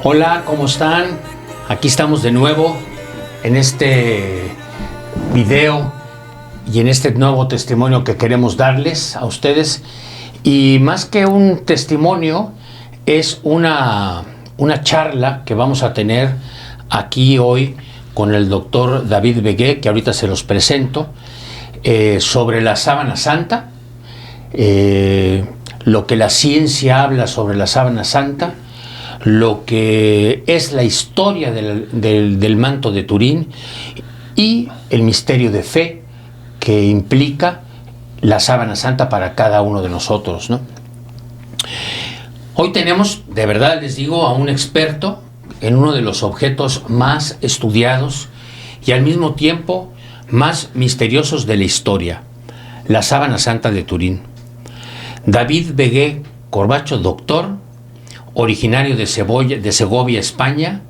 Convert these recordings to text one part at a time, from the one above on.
Hola, ¿cómo están? Aquí estamos de nuevo en este video y en este nuevo testimonio que queremos darles a ustedes. Y más que un testimonio, es una charla que vamos a tener aquí hoy con el doctor David Vegué, que ahorita se los presento, sobre la sábana santa, lo que la ciencia habla sobre la sábana santa, lo que es la historia del manto de Turín y el misterio de fe que implica la sábana santa para cada uno de nosotros, ¿no? Hoy tenemos, de verdad les digo, a un experto en uno de los objetos más estudiados y al mismo tiempo más misteriosos de la historia, la sábana santa de Turín. David Vegué Corbacho, doctor, originario de Segovia, España,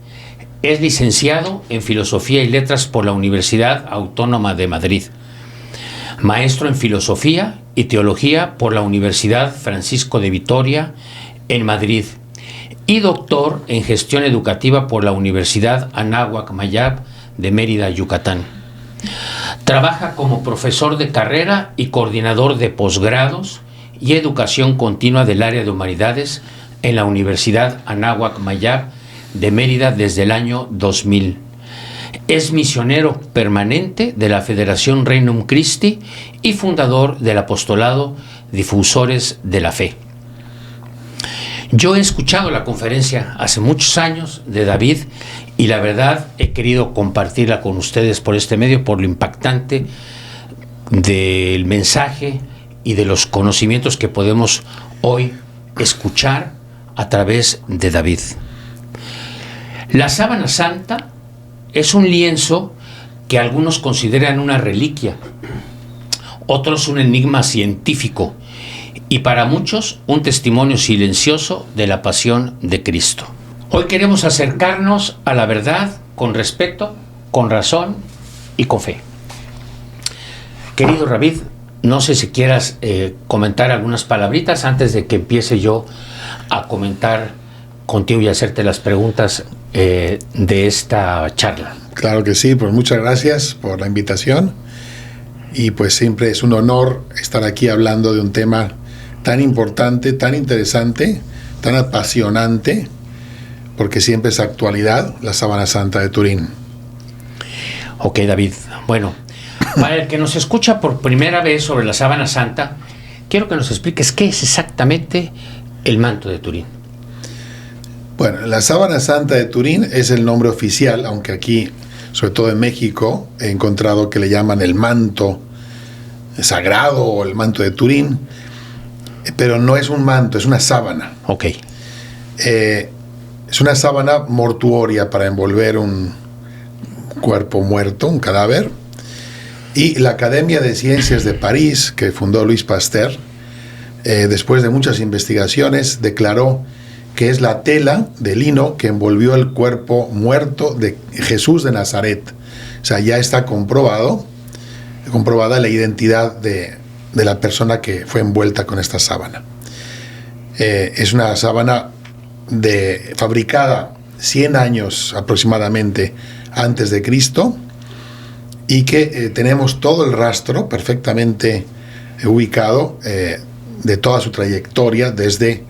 es licenciado en Filosofía y Letras por la Universidad Autónoma de Madrid, maestro en Filosofía y Teología por la Universidad Francisco de Vitoria en Madrid y doctor en Gestión Educativa por la Universidad Anáhuac Mayab de Mérida, Yucatán. Trabaja como profesor de carrera y coordinador de posgrados y educación continua del área de humanidades en la Universidad Anáhuac Mayab de Mérida desde el año 2000. Es misionero permanente de la Federación Regnum Christi y fundador del apostolado Difusores de la Fe. Yo he escuchado la conferencia hace muchos años de David y la verdad he querido compartirla con ustedes por este medio, por lo impactante del mensaje y de los conocimientos que podemos hoy escuchar a través de David. La sábana santa es un lienzo que algunos consideran una reliquia, otros un enigma científico y para muchos un testimonio silencioso de la pasión de Cristo. Hoy queremos acercarnos a la verdad con respeto, con razón y con fe. Querido David, no sé si quieras comentar algunas palabritas antes de que empiece yo a comentar contigo y hacerte las preguntas de esta charla. Claro que sí, pues muchas gracias por la invitación y pues siempre es un honor estar aquí hablando de un tema tan importante, tan interesante, tan apasionante, porque siempre es actualidad, la sábana santa de Turín. Ok, David, bueno, para el que nos escucha por primera vez sobre la sábana santa, quiero que nos expliques qué es exactamente el manto de Turín. Bueno, la sábana santa de Turín es el nombre oficial, aunque aquí, sobre todo en México, he encontrado que le llaman el manto sagrado o el manto de Turín, pero no es un manto, es una sábana. Ok. Es una sábana mortuoria para envolver un cuerpo muerto, un cadáver, y la Academia de Ciencias de París, que fundó Louis Pasteur, después de muchas investigaciones, declaró que es la tela de lino que envolvió el cuerpo muerto de Jesús de Nazaret. O sea, ya está comprobada la identidad de la persona que fue envuelta con esta sábana. Es una sábana fabricada 100 años aproximadamente antes de Cristo y que tenemos todo el rastro perfectamente ubicado de toda su trayectoria desde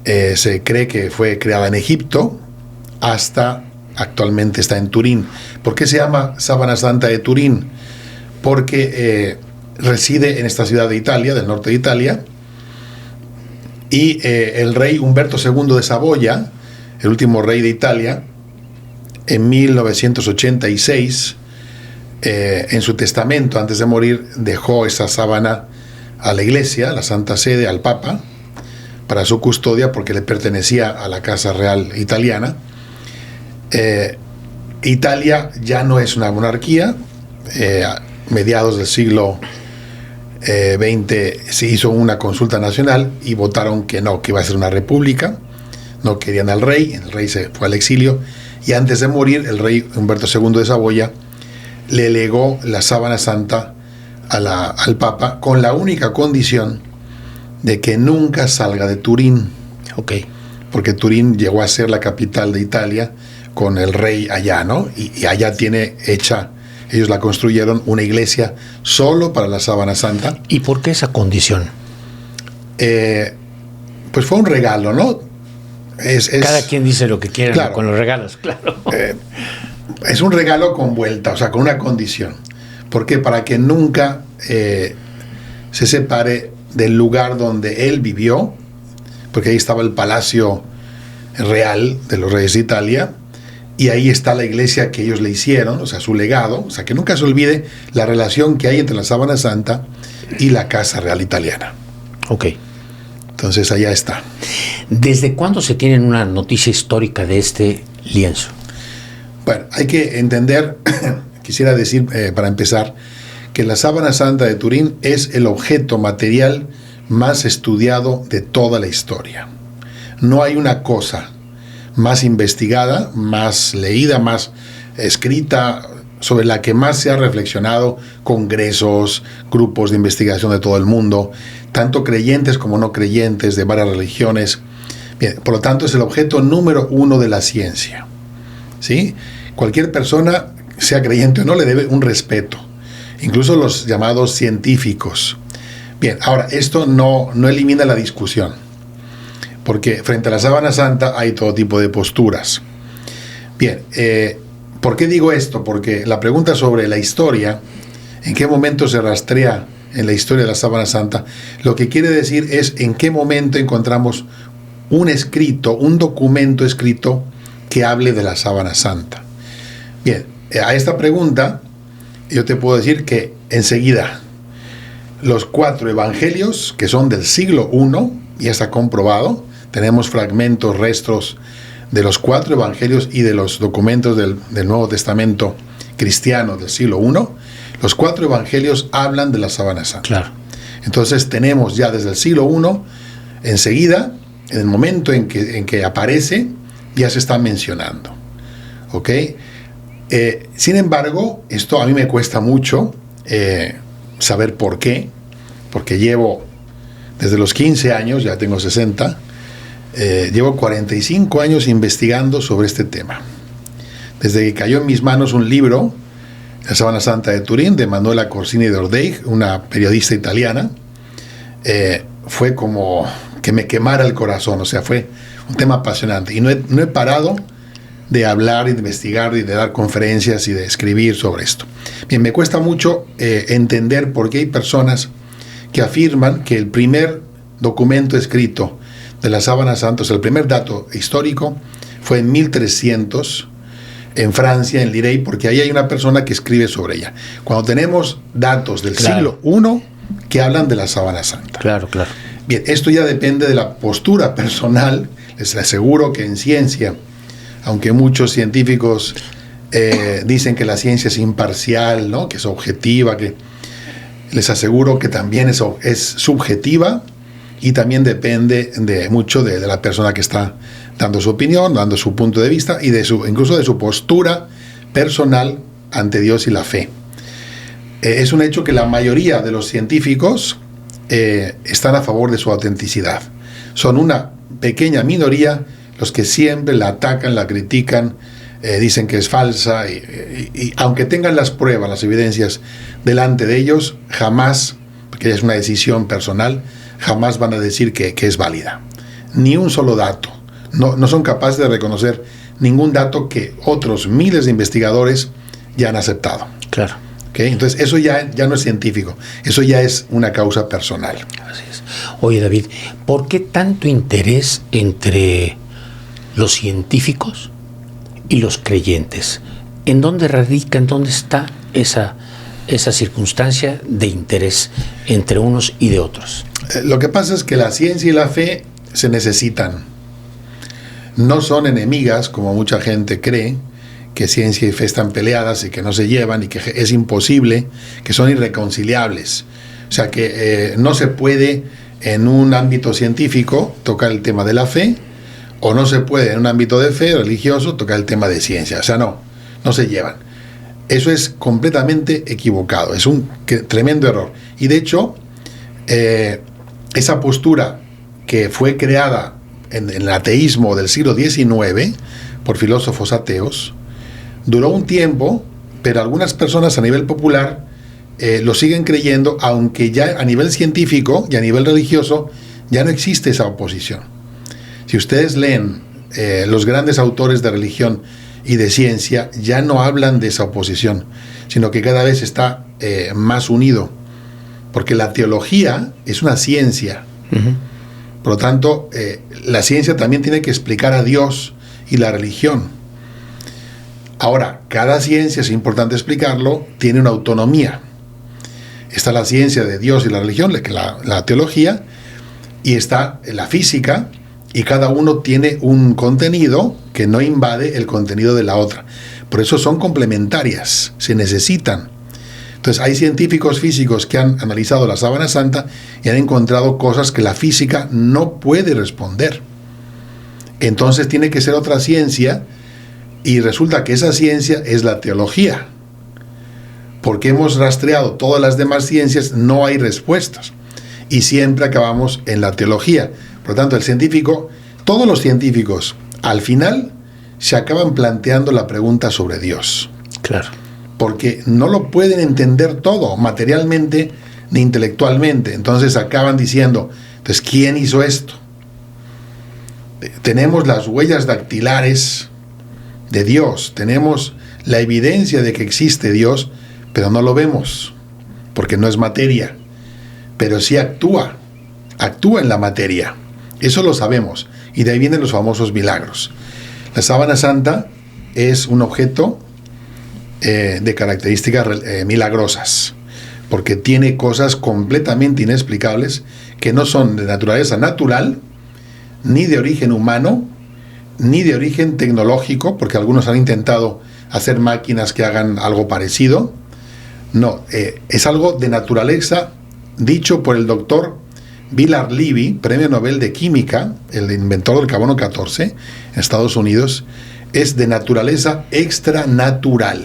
se cree que fue creada en Egipto hasta actualmente está en Turín. ¿Por qué se llama sábana santa de Turín? Porque reside en esta ciudad de Italia, del norte de Italia, y el rey Humberto II de Saboya, el último rey de Italia, en 1986, en su testamento antes de morir, dejó esa sábana a la iglesia, a la Santa Sede, al Papa, para su custodia porque le pertenecía a la Casa Real italiana. Italia ya no es una monarquía. A mediados del siglo XX se hizo una consulta nacional y votaron que no, que iba a ser una república. No querían al rey, el rey se fue al exilio y antes de morir el rey Humberto II de Saboya le legó la sábana santa al Papa con la única condición de que nunca salga de Turín. Ok. porque Turín llegó a ser la capital de Italia con el rey allá, ¿no? Y allá tiene hecha, ellos la construyeron, una iglesia solo para la Sábana Santa. ¿Y por qué esa condición? Pues fue un regalo, ¿no? Cada quien dice lo que quiere, claro, con los regalos, claro. Es un regalo con vuelta, o sea, con una condición. ¿Por qué? Para que nunca se separe del lugar donde él vivió, porque ahí estaba el palacio real de los reyes de Italia, y ahí está la iglesia que ellos le hicieron, o sea, su legado, o sea, que nunca se olvide la relación que hay entre la Sábana Santa y la Casa Real Italiana. Ok. Entonces allá está. ¿Desde cuándo se tiene una noticia histórica de este lienzo? Bueno, hay que entender, quisiera decir para empezar, que la Sábana Santa de Turín es el objeto material más estudiado de toda la historia. No hay una cosa más investigada, más leída, más escrita, sobre la que más se ha reflexionado, congresos, grupos de investigación de todo el mundo, tanto creyentes como no creyentes, de varias religiones. Bien, por lo tanto, es el objeto número uno de la ciencia, ¿sí? Cualquier persona, sea creyente o no, le debe un respeto, incluso los llamados científicos. Bien, ahora, esto no elimina la discusión, porque frente a la Sábana Santa hay todo tipo de posturas. Bien, ¿por qué digo esto? Porque la pregunta sobre la historia, en qué momento se rastrea en la historia de la Sábana Santa, lo que quiere decir es en qué momento encontramos un escrito, un documento escrito que hable de la Sábana Santa. Bien, a esta pregunta yo te puedo decir que enseguida los 4 evangelios, que son del siglo I, ya está comprobado, tenemos fragmentos, restos de los 4 evangelios y de los documentos del Nuevo Testamento cristiano del siglo I, los 4 evangelios hablan de la Sábana Santa. Claro. Entonces tenemos ya desde el siglo I, enseguida, en el momento en que aparece, ya se está mencionando. ¿Ok? Sin embargo, esto a mí me cuesta mucho saber por qué, porque llevo desde los 15 años, ya tengo 60, llevo 45 años investigando sobre este tema. Desde que cayó en mis manos un libro, La Sábana Santa de Turín, de Manuela Corsini de Ordeig, una periodista italiana, fue como que me quemara el corazón, o sea, fue un tema apasionante. Y no he parado de hablar y de investigar y de dar conferencias y de escribir sobre esto. Bien, me cuesta mucho entender por qué hay personas que afirman que el primer documento escrito de la Sábana Santa, o sea, el primer dato histórico, fue en 1300 en Francia, en Lirey, porque ahí hay una persona que escribe sobre ella. Cuando tenemos datos del siglo I que hablan de la Sábana Santa. Claro, claro. Bien, esto ya depende de la postura personal. Les aseguro que en ciencia, aunque muchos científicos dicen que la ciencia es imparcial, ¿no?, que es objetiva, que les aseguro que también es subjetiva y también depende mucho de la persona que está dando su opinión, dando su punto de vista y incluso de su postura personal ante Dios y la fe. Es un hecho que la mayoría de los científicos están a favor de su autenticidad. Son una pequeña minoría los que siempre la atacan, la critican, dicen que es falsa y aunque tengan las pruebas, las evidencias delante de ellos, jamás, porque es una decisión personal, jamás van a decir que es válida. Ni un solo dato. No son capaces de reconocer ningún dato que otros miles de investigadores ya han aceptado. Claro. ¿Okay? Entonces eso ya no es científico, eso ya es una causa personal. Así es. Oye, David, ¿por qué tanto interés entre los científicos y los creyentes? ¿En dónde radica, en dónde está esa circunstancia de interés entre unos y de otros? Lo que pasa es que la ciencia y la fe se necesitan. No son enemigas, como mucha gente cree, que ciencia y fe están peleadas y que no se llevan y que es imposible, que son irreconciliables. O sea que no se puede en un ámbito científico tocar el tema de la fe, o no se puede en un ámbito de fe religioso tocar el tema de ciencia. O sea, no se llevan. Eso es completamente equivocado, es un tremendo error. Y de hecho, esa postura que fue creada en el ateísmo del siglo XIX, por filósofos ateos, duró un tiempo, pero algunas personas a nivel popular lo siguen creyendo, aunque ya a nivel científico y a nivel religioso ya no existe esa oposición. Si ustedes leen los grandes autores de religión y de ciencia, ya no hablan de esa oposición, sino que cada vez está más unido, porque la teología es una ciencia. Uh-huh. Por lo tanto, la ciencia también tiene que explicar a Dios y la religión. Ahora, cada ciencia, es importante explicarlo, tiene una autonomía. Está la ciencia de Dios y la religión, la teología, y está la física, y cada uno tiene un contenido que no invade el contenido de la otra. Por eso son complementarias, se necesitan. Entonces hay científicos físicos que han analizado la sábana santa y han encontrado cosas que la física no puede responder. Entonces tiene que ser otra ciencia, y resulta que esa ciencia es la teología. Porque hemos rastreado todas las demás ciencias, no hay respuestas. Y siempre acabamos en la teología. Por lo tanto, el científico, todos los científicos, al final, se acaban planteando la pregunta sobre Dios. Claro. Porque no lo pueden entender todo, materialmente ni intelectualmente. Entonces acaban diciendo, entonces, ¿quién hizo esto? Tenemos las huellas dactilares de Dios, tenemos la evidencia de que existe Dios, pero no lo vemos, porque no es materia, pero sí actúa en la materia. Eso lo sabemos, y de ahí vienen los famosos milagros. La sábana santa es un objeto de características milagrosas, porque tiene cosas completamente inexplicables que no son de naturaleza natural, ni de origen humano, ni de origen tecnológico, porque algunos han intentado hacer máquinas que hagan algo parecido. No, es algo de naturaleza, dicho por el doctor Willard Libby, premio Nobel de Química, el inventor del carbono 14 en Estados Unidos. Es de naturaleza extranatural.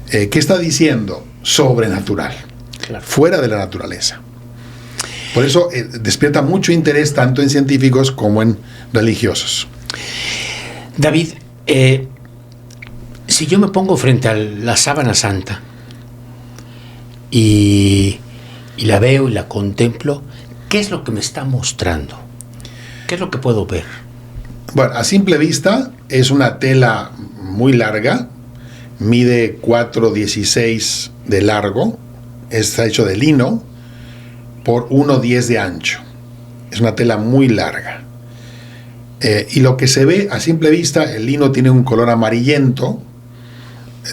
¿Qué está diciendo? Sobrenatural, claro. Fuera de la naturaleza. Por eso despierta mucho interés tanto en científicos como en religiosos. David, si yo me pongo frente a la sábana santa y la veo y la contemplo, ¿qué es lo que me está mostrando? ¿Qué es lo que puedo ver? Bueno, a simple vista es una tela muy larga, mide 4,16 de largo, está hecho de lino por 1,10 de ancho. Es una tela muy larga. Y lo que se ve a simple vista, el lino tiene un color amarillento.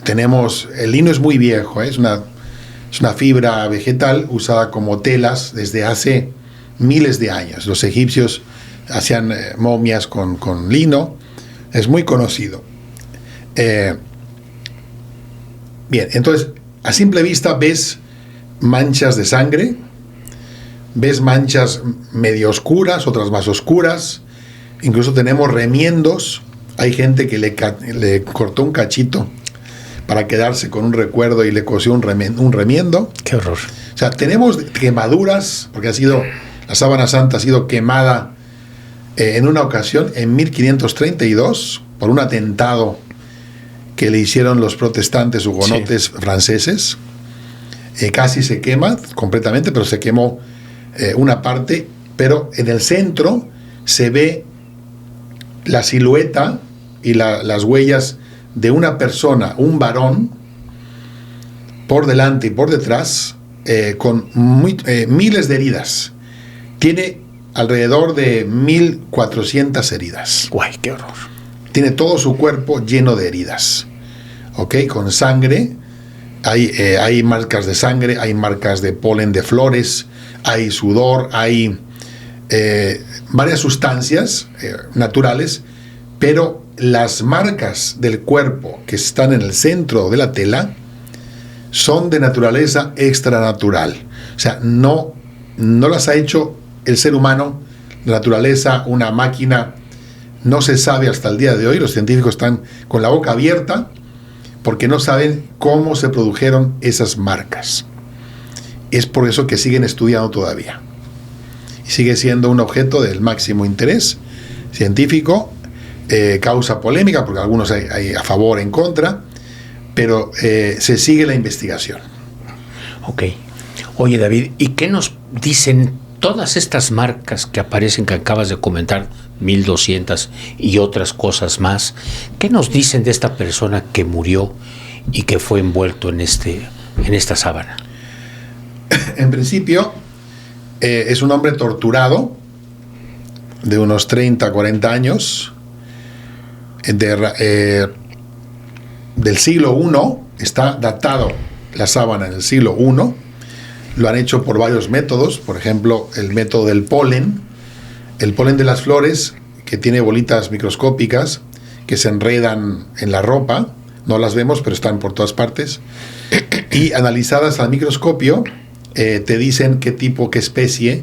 El lino es muy viejo, es una fibra vegetal usada como telas desde hace miles de años. Los egipcios hacían momias con lino, es muy conocido. Bien, entonces a simple vista ves manchas de sangre, ves manchas medio oscuras, otras más oscuras. Incluso tenemos remiendos. Hay gente que le cortó un cachito para quedarse con un recuerdo y le cosió un remiendo. ¡Qué horror! O sea, tenemos quemaduras, porque la sábana santa ha sido quemada en una ocasión, en 1532, por un atentado que le hicieron los protestantes hugonotes franceses. Casi se quema completamente, pero se quemó una parte, pero en el centro se ve la silueta y las huellas de una persona, un varón, por delante y por detrás, con miles de heridas. Tiene alrededor de 1,400 heridas. ¡Guay, qué horror! Tiene todo su cuerpo lleno de heridas, ¿ok? Con sangre. Hay marcas de sangre, hay marcas de polen de flores, hay sudor, hay varias sustancias naturales, pero las marcas del cuerpo que están en el centro de la tela son de naturaleza extranatural. O sea, no las ha hecho el ser humano, la naturaleza, una máquina. No se sabe hasta el día de hoy. Los científicos están con la boca abierta porque no saben cómo se produjeron esas marcas. Es por eso que siguen estudiando todavía. Y sigue siendo un objeto del máximo interés, científico, causa polémica porque algunos hay a favor, en contra, pero se sigue la investigación. Ok. Oye, David, ¿y qué nos dicen todas estas marcas que aparecen, que acabas de comentar, 1200 y otras cosas más? ¿Qué nos dicen de esta persona que murió y que fue envuelto en esta sábana? En principio, es un hombre torturado de unos 30, 40 años, del siglo I. Está datado la sábana en el siglo I. Lo han hecho por varios métodos, por ejemplo, el método del polen. El polen de las flores, que tiene bolitas microscópicas que se enredan en la ropa, no las vemos, pero están por todas partes, y analizadas al microscopio, te dicen qué tipo, qué especie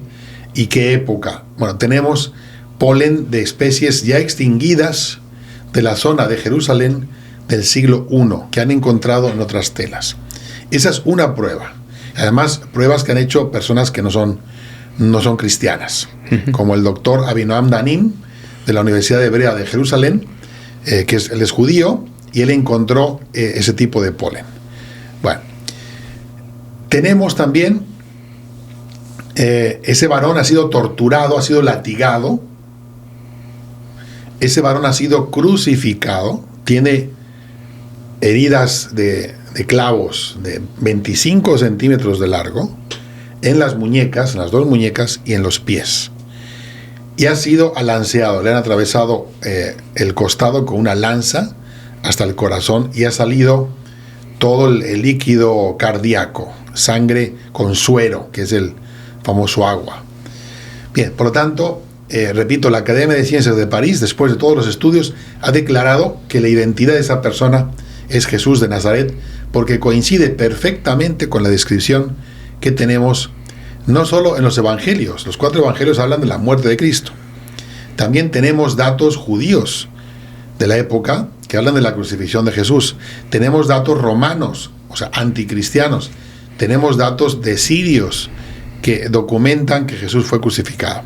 y qué época. Bueno, tenemos polen de especies ya extinguidas de la zona de Jerusalén del siglo I, que han encontrado en otras telas. Esa es una prueba. Además, pruebas que han hecho personas que no son cristianas, como el doctor Abinoam Danim, de la Universidad Hebrea de Jerusalén, él es judío, y él encontró ese tipo de polen. Bueno, tenemos también, ese varón ha sido torturado, ha sido latigado, ese varón ha sido crucificado, tiene heridas de clavos de 25 centímetros de largo en las muñecas, en las dos muñecas y en los pies. Y ha sido alanceado, le han atravesado el costado con una lanza hasta el corazón y ha salido todo el líquido cardíaco, sangre con suero, que es el famoso agua. Bien, por lo tanto, repito, la Academia de Ciencias de París, después de todos los estudios, ha declarado que la identidad de esa persona es Jesús de Nazaret, porque coincide perfectamente con la descripción que tenemos no solo en los evangelios. Los 4 evangelios hablan de la muerte de Cristo. También tenemos datos judíos de la época que hablan de la crucifixión de Jesús. Tenemos datos romanos, o sea, anticristianos. Tenemos datos de sirios que documentan que Jesús fue crucificado.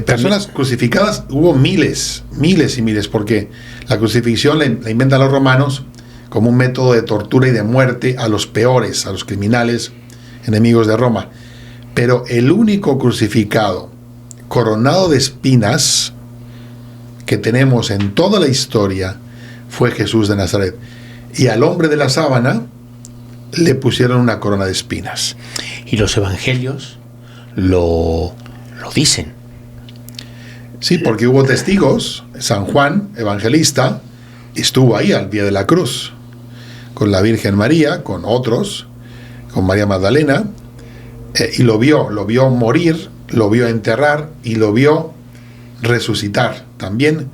Personas crucificadas hubo miles y miles, porque la crucifixión la inventan los romanos como un método de tortura y de muerte a los peores, a los criminales, enemigos de Roma. Pero el único crucificado coronado de espinas que tenemos en toda la historia fue Jesús de Nazaret. Y al hombre de la sábana le pusieron una corona de espinas. Y los evangelios lo dicen. Sí, porque hubo testigos. San Juan, evangelista, estuvo ahí al pie de la cruz, con la Virgen María, con otros, con María Magdalena, y lo vio morir, lo vio enterrar y lo vio resucitar. También,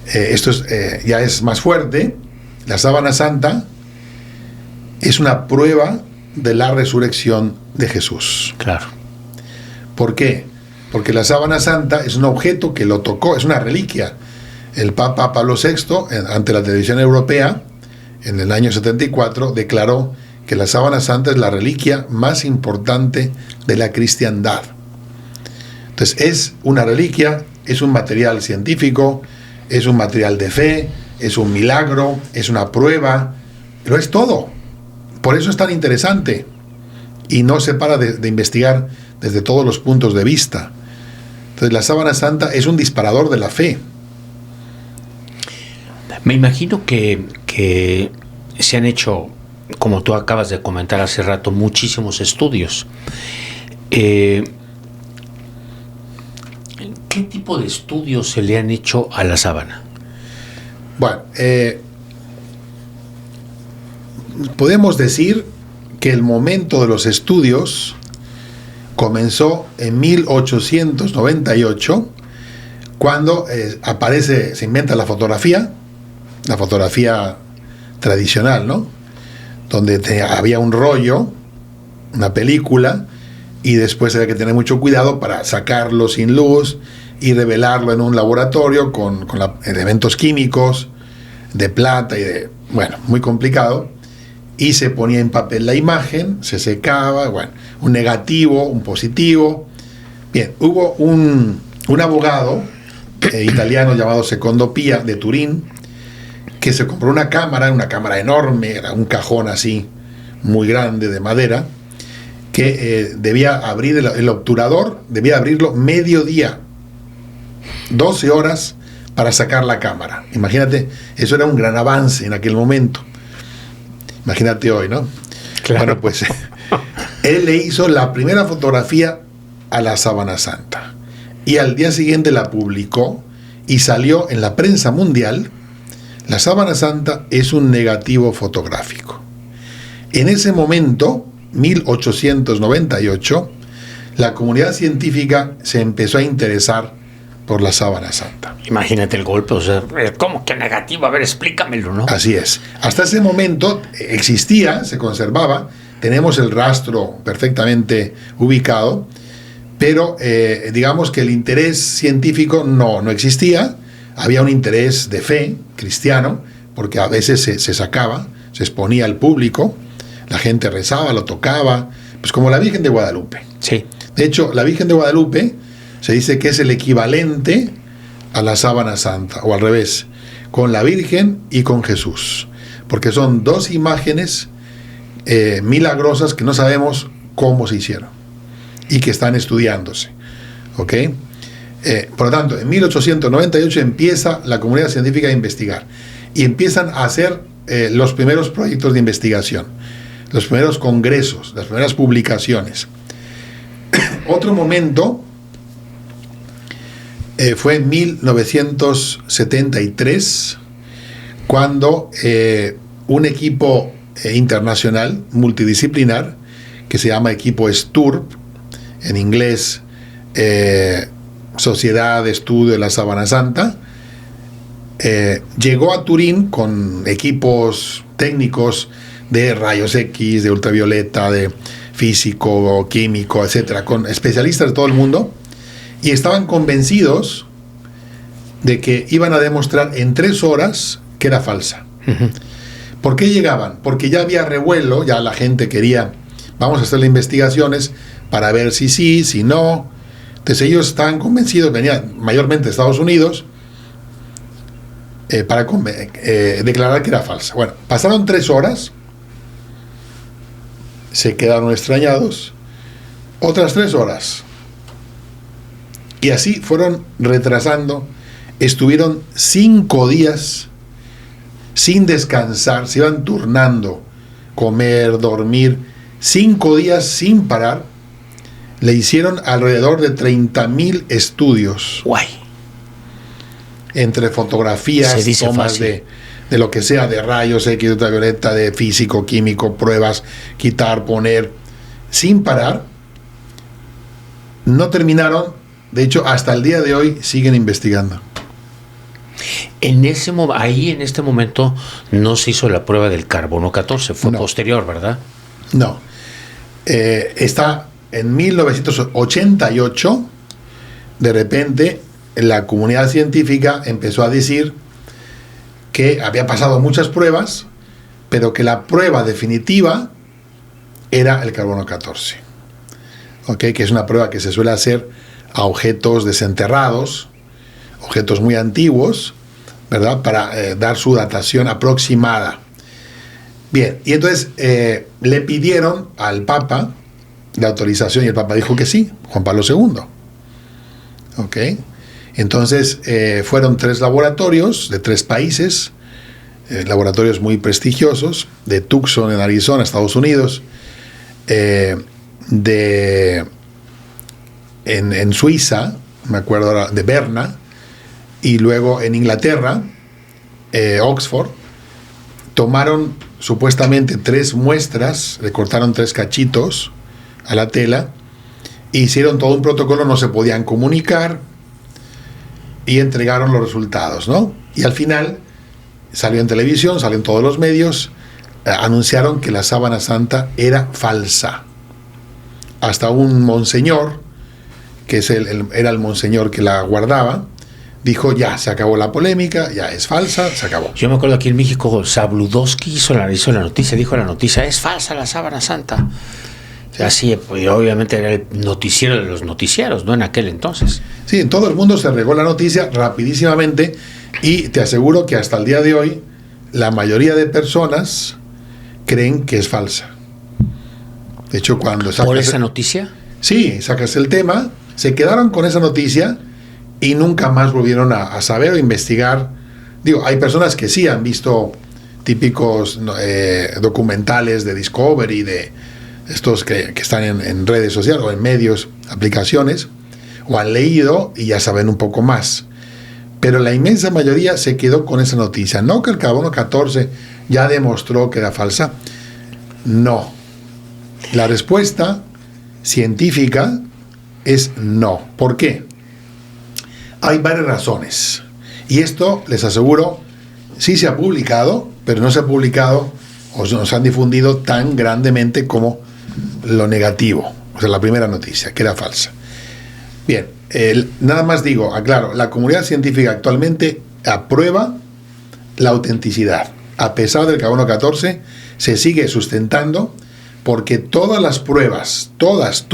esto ya es más fuerte, la sábana santa es una prueba de la resurrección de Jesús. Claro. ¿Por qué? Porque la sábana santa es un objeto que lo tocó, es una reliquia. El Papa Pablo VI, ante la televisión europea, en el año 74, declaró que la sábana santa es la reliquia más importante de la cristiandad. Entonces, es una reliquia, es un material científico, es un material de fe, es un milagro, es una prueba, pero es todo. Por eso es tan interesante y no se para de investigar desde todos los puntos de vista. Entonces, la sábana santa es un disparador de la fe. Me imagino que se han hecho, como tú acabas de comentar hace rato, muchísimos estudios. ¿Qué tipo de estudios se le han hecho a la sábana? Bueno, podemos decir que el momento de los estudios comenzó en 1898, cuando se inventa la fotografía tradicional, ¿no? Donde había un rollo, una película, y después había que tener mucho cuidado para sacarlo sin luz y revelarlo en un laboratorio con elementos químicos de plata muy complicado. Y se ponía en papel la imagen, se secaba, un negativo, un positivo. Bien, hubo un abogado italiano llamado Secondo Pia de Turín, que se compró una cámara enorme, era un cajón así, muy grande de madera, que debía abrir el obturador, debía abrirlo mediodía, 12 horas para sacar la cámara. Imagínate, eso era un gran avance en aquel momento. Imagínate hoy, ¿no? Claro. Bueno, pues él le hizo la primera fotografía a la Sábana Santa y al día siguiente la publicó y salió en la prensa mundial. La Sábana Santa es un negativo fotográfico. En ese momento, 1898, la comunidad científica se empezó a interesar por la Sábana Santa. Imagínate el golpe, o sea, ¿cómo que negativo? A ver, explícamelo, ¿no? Así es. Hasta ese momento existía, se conservaba, tenemos el rastro perfectamente ubicado, pero digamos que el interés científico no existía. Había un interés de fe cristiano, porque a veces se sacaba, se exponía al público, la gente rezaba, lo tocaba, pues como la Virgen de Guadalupe. Sí. De hecho, la Virgen de Guadalupe se dice que es el equivalente a la Sábana Santa, o al revés, con la Virgen y con Jesús, porque son dos imágenes milagrosas que no sabemos cómo se hicieron y que están estudiándose, ¿ok? Por lo tanto, en 1898 empieza la comunidad científica a investigar y empiezan a hacer los primeros proyectos de investigación, los primeros congresos, las primeras publicaciones. Otro momento fue en 1973, cuando un equipo internacional multidisciplinar que se llama equipo STURP, en inglés Sociedad de Estudio de la Sábana Santa, llegó a Turín con equipos técnicos de rayos X, de ultravioleta, de físico, químico, etcétera, con especialistas de todo el mundo, y estaban convencidos de que iban a demostrar en 3 horas que era falsa. Uh-huh. ¿Por qué llegaban? Porque ya había revuelo, ya la gente quería, vamos a hacer las investigaciones para ver si sí, si no. Entonces ellos estaban convencidos, venían mayormente de Estados Unidos, para declarar que era falsa. Bueno, pasaron 3 horas, se quedaron extrañados, otras 3 horas, y así fueron retrasando. Estuvieron 5 días sin descansar, se iban turnando, comer, dormir, 5 días sin parar. Le hicieron alrededor de 30,000 estudios. Guay. Entre fotografías, tomas de lo que sea, de rayos X, de ultravioleta, de físico, químico, pruebas, quitar, poner, sin parar. No terminaron, de hecho, hasta el día de hoy siguen investigando. En este momento no se hizo la prueba del carbono 14, fue posterior, ¿verdad? No. Está en 1988, de repente, la comunidad científica empezó a decir que había pasado muchas pruebas, pero que la prueba definitiva era el carbono 14. ¿Ok? Que es una prueba que se suele hacer a objetos desenterrados, objetos muy antiguos, ¿verdad? Para dar su datación aproximada. Bien, y entonces le pidieron al Papa la autorización y el Papa dijo que sí, Juan Pablo II. ¿Ok? Entonces fueron 3 laboratorios de 3 países, laboratorios muy prestigiosos, de Tucson en Arizona, Estados Unidos, en Suiza, me acuerdo ahora, de Berna, y luego en Inglaterra, Oxford. Tomaron supuestamente 3 muestras, le cortaron 3 cachitos a la tela, hicieron todo un protocolo, no se podían comunicar y entregaron los resultados, ¿no? Y al final salió en televisión, salió en todos los medios, anunciaron que la Sábana Santa era falsa. Hasta un monseñor, que era el monseñor que la guardaba, dijo, ya, se acabó la polémica, ya es falsa, se acabó. Yo me acuerdo aquí en México, Zabludovsky hizo la noticia, dijo la noticia, es falsa la Sábana Santa. Así, pues, obviamente era el noticiero de los noticieros, ¿no? En aquel entonces. Sí, en todo el mundo se regó la noticia rapidísimamente y te aseguro que hasta el día de hoy la mayoría de personas creen que es falsa. De hecho, cuando sacas... ¿Por esa noticia? Sí, sacas el tema, se quedaron con esa noticia y nunca más volvieron a saber o investigar. Digo, hay personas que sí han visto típicos documentales de Discovery, de estos que están en redes sociales o en medios, aplicaciones, o han leído y ya saben un poco más. Pero la inmensa mayoría se quedó con esa noticia. No que el carbono 14 ya demostró que era falsa. No. La respuesta científica es no. ¿Por qué? Hay varias razones. Y esto, les aseguro, sí se ha publicado, pero no se ha publicado o nos han difundido tan grandemente como lo negativo. O sea, la primera noticia, que era falsa. Bien, nada más digo, aclaro, la comunidad científica actualmente aprueba la autenticidad. A pesar del carbono 14, se sigue sustentando porque todas las pruebas, todas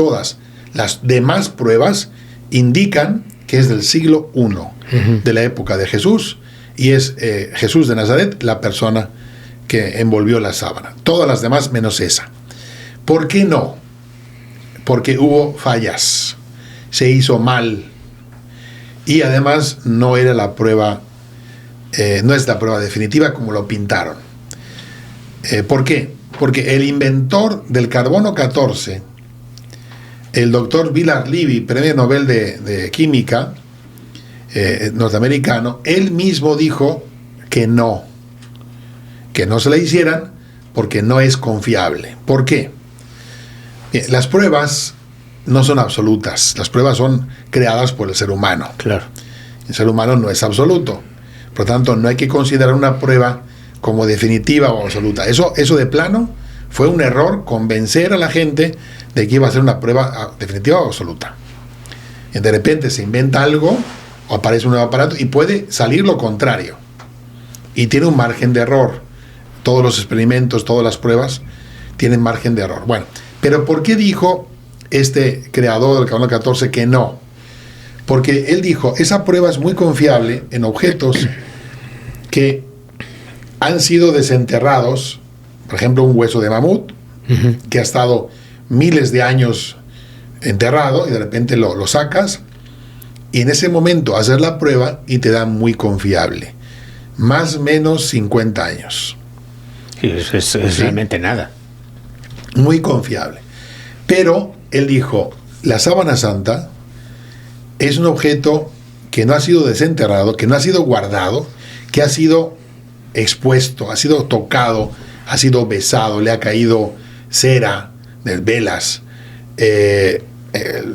las demás pruebas indican que es del siglo I, de la época de Jesús, y es Jesús de Nazaret la persona que envolvió la sábana. Todas las demás menos esa. ¿Por qué no? Porque hubo fallas, se hizo mal, y además no era la prueba, no es la prueba definitiva como lo pintaron. ¿Por qué? Porque el inventor del carbono 14, el doctor Willard Libby, premio Nobel de Química, norteamericano, él mismo dijo que no se le hicieran porque no es confiable. ¿Por qué? Bien, las pruebas no son absolutas, las pruebas son creadas por el ser humano. Claro. El ser humano no es absoluto, por lo tanto no hay que considerar una prueba como definitiva o absoluta. Eso de plano fue un error, convencer a la gente de que iba a ser una prueba definitiva o absoluta. Y de repente se inventa algo o aparece un nuevo aparato y puede salir lo contrario. Y tiene un margen de error. Todos los experimentos, todas las pruebas tienen margen de error. Bueno, pero ¿por qué dijo este creador del carbono 14 que no? Porque él dijo, esa prueba es muy confiable en objetos que han sido desenterrados, por ejemplo, un hueso de mamut, que ha estado miles de años enterrado y de repente lo sacas y en ese momento hacer la prueba y te da muy confiable. Más o menos 50 años. Sí, es ¿sí? Realmente nada. Muy confiable. Pero él dijo, la sábana santa es un objeto que no ha sido desenterrado, que no ha sido guardado, que ha sido expuesto, ha sido tocado, ha sido besado, le ha caído cera, velas, el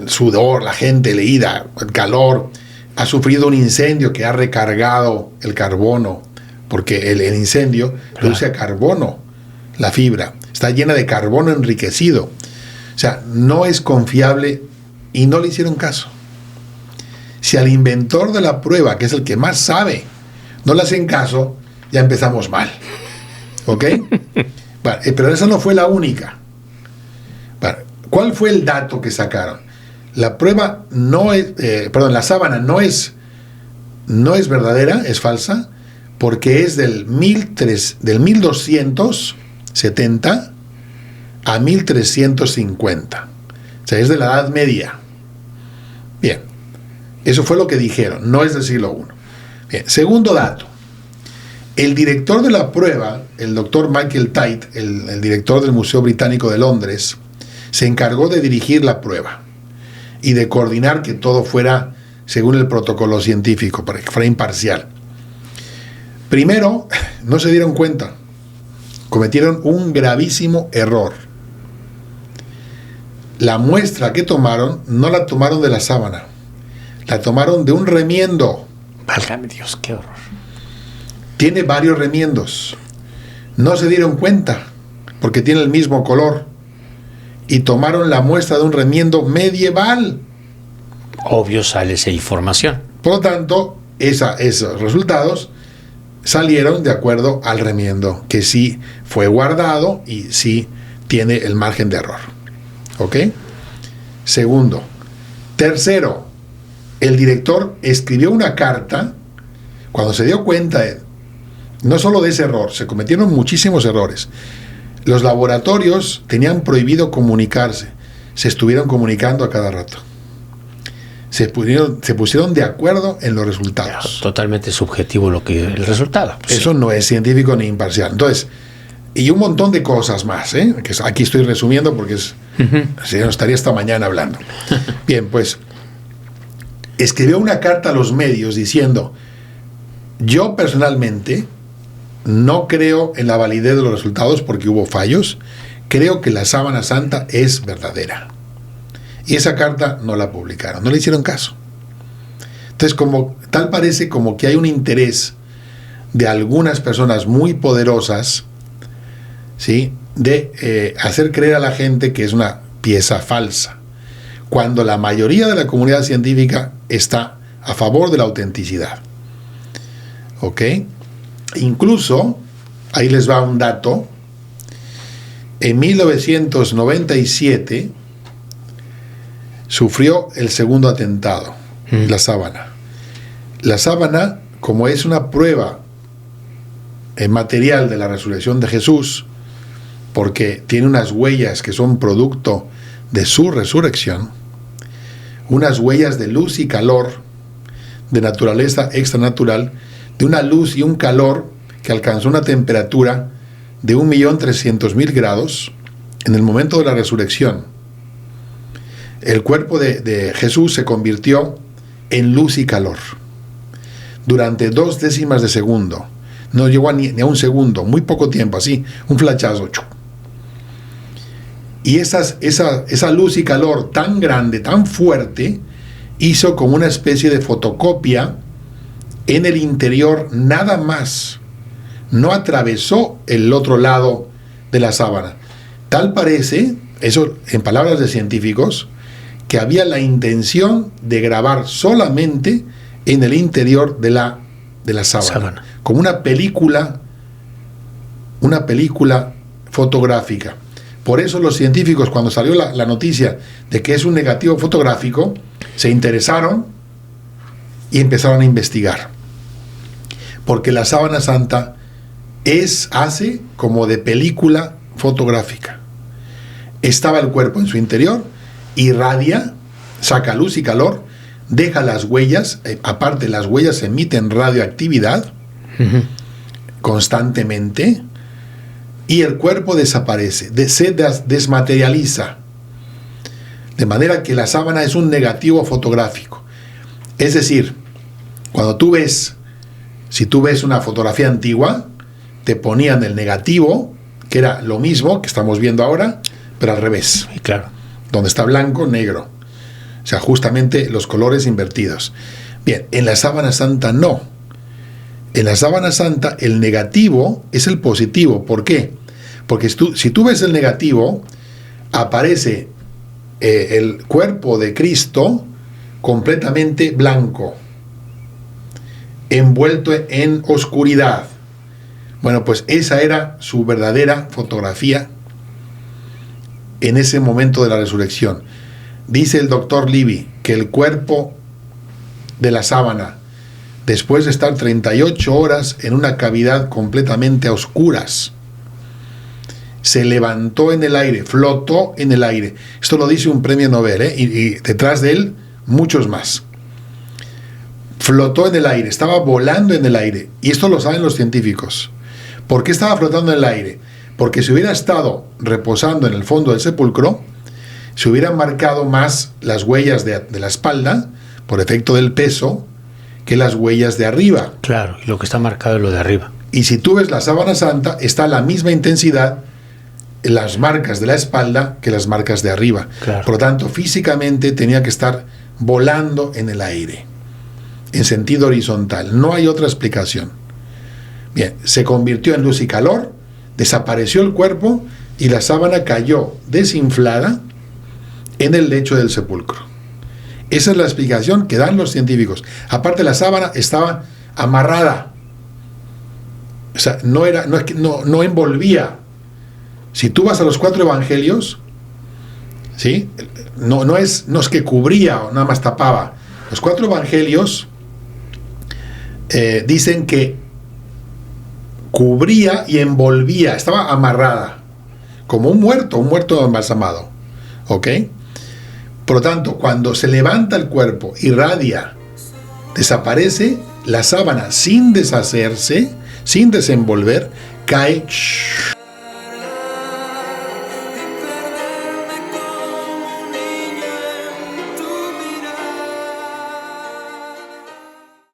sudor, la gente leída, el calor, ha sufrido un incendio que ha recargado el carbono, porque el incendio produce carbono, la fibra, está llena de carbono enriquecido. O sea, no es confiable y no le hicieron caso. Si al inventor de la prueba, que es el que más sabe, no le hacen caso, ya empezamos mal. ¿Ok? Bueno, pero esa no fue la única. Bueno, ¿cuál fue el dato que sacaron? La prueba no es, la sábana no es verdadera, es falsa, porque es del 1270 a 1350. O sea, es de la Edad Media. Bien, eso fue lo que dijeron, no es del siglo I. Bien, segundo dato. El director de la prueba, el doctor Michael Tait, el director del Museo Británico de Londres, se encargó de dirigir la prueba y de coordinar que todo fuera según el protocolo científico, para que fuera imparcial. Primero, no se dieron cuenta, cometieron un gravísimo error. La muestra que tomaron, no la tomaron de la sábana, la tomaron de un remiendo. Válgame Dios, qué horror. Tiene varios remiendos. No se dieron cuenta, porque tiene el mismo color. Y tomaron la muestra de un remiendo medieval. Obvio sale esa información. Por lo tanto, esos resultados salieron de acuerdo al remiendo, que sí fue guardado y sí tiene el margen de error. ¿Ok? Segundo. Tercero, el director escribió una carta cuando se dio cuenta no solo de ese error, se cometieron muchísimos errores. Los laboratorios tenían prohibido comunicarse, se estuvieron comunicando a cada rato. Se pusieron de acuerdo en los resultados. Totalmente subjetivo el resultado. Eso no es científico ni imparcial. Entonces, y un montón de cosas más, que aquí estoy resumiendo porque si no estaría esta mañana hablando. Bien, pues escribió una carta a los medios diciendo: yo personalmente no creo en la validez de los resultados porque hubo fallos, creo que la sábana santa es verdadera. Y esa carta no la publicaron, no le hicieron caso. Entonces, tal parece como que hay un interés de algunas personas muy poderosas, ¿sí?, de hacer creer a la gente que es una pieza falsa, cuando la mayoría de la comunidad científica está a favor de la autenticidad. ¿Ok? Incluso, ahí les va un dato, en 1997 sufrió el segundo atentado, la sábana. La sábana, como es una prueba material de la resurrección de Jesús, porque tiene unas huellas que son producto de su resurrección, unas huellas de luz y calor, de naturaleza extranatural, de una luz y un calor que alcanzó una temperatura de 1.300.000 grados en el momento de la resurrección. El cuerpo de Jesús se convirtió en luz y calor durante 0.2 décimas de segundo. No llegó ni a un segundo, muy poco tiempo, así, un flachazo. Y esa luz y calor tan grande, tan fuerte, hizo como una especie de fotocopia en el interior nada más. No atravesó el otro lado de la sábana. Tal parece, eso en palabras de científicos, que había la intención de grabar solamente en el interior de la sábana. Como una película fotográfica. Por eso los científicos, cuando salió la noticia de que es un negativo fotográfico, se interesaron y empezaron a investigar. Porque la sábana santa hace como de película fotográfica. Estaba el cuerpo en su interior, irradia, saca luz y calor, deja las huellas, aparte las huellas emiten radioactividad constantemente, y el cuerpo desaparece, se desmaterializa, de manera que la sábana es un negativo fotográfico. Es decir, si tú ves una fotografía antigua, te ponían el negativo, que era lo mismo que estamos viendo ahora, pero al revés. Y claro. Donde está blanco, negro. O sea, justamente los colores invertidos. Bien, en la sábana santa no. En la sábana santa el negativo es el positivo. ¿Por qué? Porque si tú ves el negativo, aparece el cuerpo de Cristo completamente blanco, envuelto en oscuridad. Bueno, pues esa era su verdadera fotografía en ese momento de la resurrección. Dice el doctor Livy que el cuerpo de la sábana, después de estar 38 horas en una cavidad completamente a oscuras, se levantó en el aire, flotó en el aire. Esto lo dice un premio Nobel, y detrás de él muchos más. Flotó en el aire, estaba volando en el aire. Y esto lo saben los científicos. ¿Por qué estaba flotando en el aire? Porque si hubiera estado reposando en el fondo del sepulcro, se hubieran marcado más las huellas de la espalda, por efecto del peso, que las huellas de arriba. Claro, y lo que está marcado es lo de arriba. Y si tú ves la sábana santa, está a la misma intensidad las marcas de la espalda que las marcas de arriba. Claro. Por lo tanto, físicamente tenía que estar volando en el aire, en sentido horizontal. No hay otra explicación. Bien, se convirtió en luz y calor, desapareció el cuerpo y la sábana cayó desinflada en el lecho del sepulcro. Esa es la explicación que dan los científicos. Aparte, la sábana estaba amarrada. O sea, no envolvía. Si tú vas a los 4 evangelios, ¿sí? No es que cubría o nada más tapaba. Los 4 evangelios dicen que cubría y envolvía, estaba amarrada, como un muerto embalsamado. ¿Ok? Por lo tanto, cuando se levanta el cuerpo, irradia, desaparece, la sábana sin deshacerse, sin desenvolver, cae